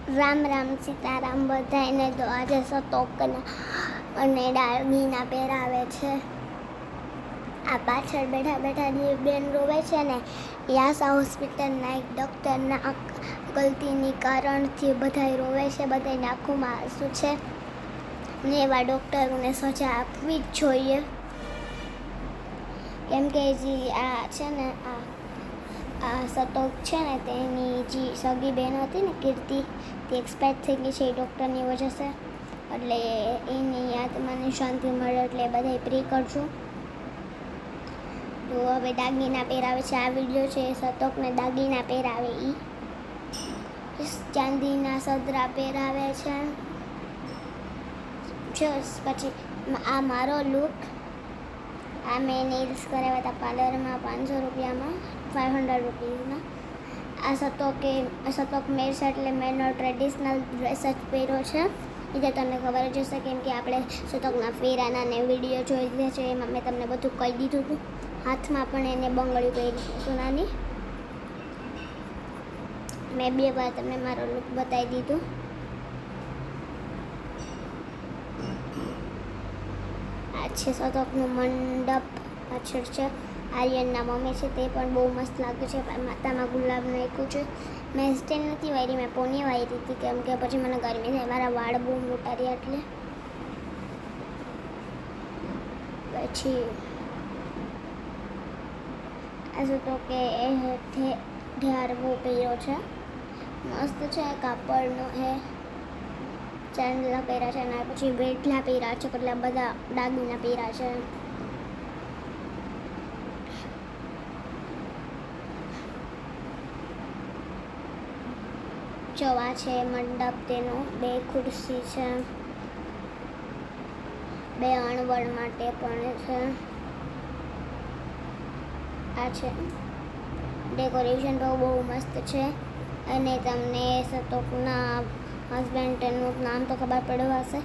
રામ રામ સીતારામ બધાને. તો આજે સતોકના અને ડાળગીના પહેરાવે છે. આ પાછળ બેઠા બેઠા જે બેન રોવે છે ને એ આશા હોસ્પિટલના એક ડૉક્ટરના ગલતીની કારણથી બધા રોવે છે. બધાની આંખોમાં આંસુ છે ને એવા ડૉક્ટરોને સજા આપવી જ જોઈએ. કેમ કે જે આ છે ને આ સતોક છે ને તેની જે સગી બહેન હતી ને કીર્તિ, તે એક્સપાયર થઈ ગઈ છે એ ડૉક્ટરની વજહ છે. એટલે એની આત્માને શાંતિ મળે એટલે બધા પ્રે કરજો. તો હવે દાગીના પહેરાવે છે. આ વિડીયો છે સતોકને દાગીના પહેરાવે ચાંદીના સદરા પહેરાવે છે. પછી આ મારો લુક, આ મેં નેલ્સ કરાવ્યા હતા પાર્લરમાં 500 રૂપિયામાં, 500 રૂપીઝના. આ સતોક મેર છે એટલે મેરનો ટ્રેડિશનલ ડ્રેસ જ પહેર્યો છે. એ તો તમને ખબર જ હશે કેમ કે આપણે સતોકના ફેરાના ને વિડીયો જોઈ લીધા છે. એમાં મેં તમને બધું કહી દીધું હતું. હાથમાં પણ એને બંગડી પહેરી સોનાની. મેં 2 વાર તમને મારો લુક બતાવી દીધું. આ છે સતોકનું મંડપ. પાછળ છે આર્યનના મમ્મી છે, તે પણ બહુ મસ્ત લાગે છે. માતામાં ગુલાબ નાખ્યું છે. મેં સ્ટેન્ડ નથી વાયરી, મેં પોની વાયરી હતી કેમ કે પછી મને ગરમી થાય, મારા વાળ બહુ મોટા રહ્યા એટલે. પછી આ સતોકે એ ઢારવો પહેર્યો છે, મસ્ત છે. કાપડનો હે ચાંદલા પહેર્યા છે અને પછી વેટલા પહેર્યા છે, એટલે બધા દાગીના પહેર્યા છે. ચવા છે મંડપ તેનો, 2 ખુરશી છે, 2 અણવડ માટે પણ છે. આ છે ડેકોરેશન તો બહુ મસ્ત છે. અને તમને સતોકના હસબન્ડનું નામ તો ખબર પડ્યું હશે.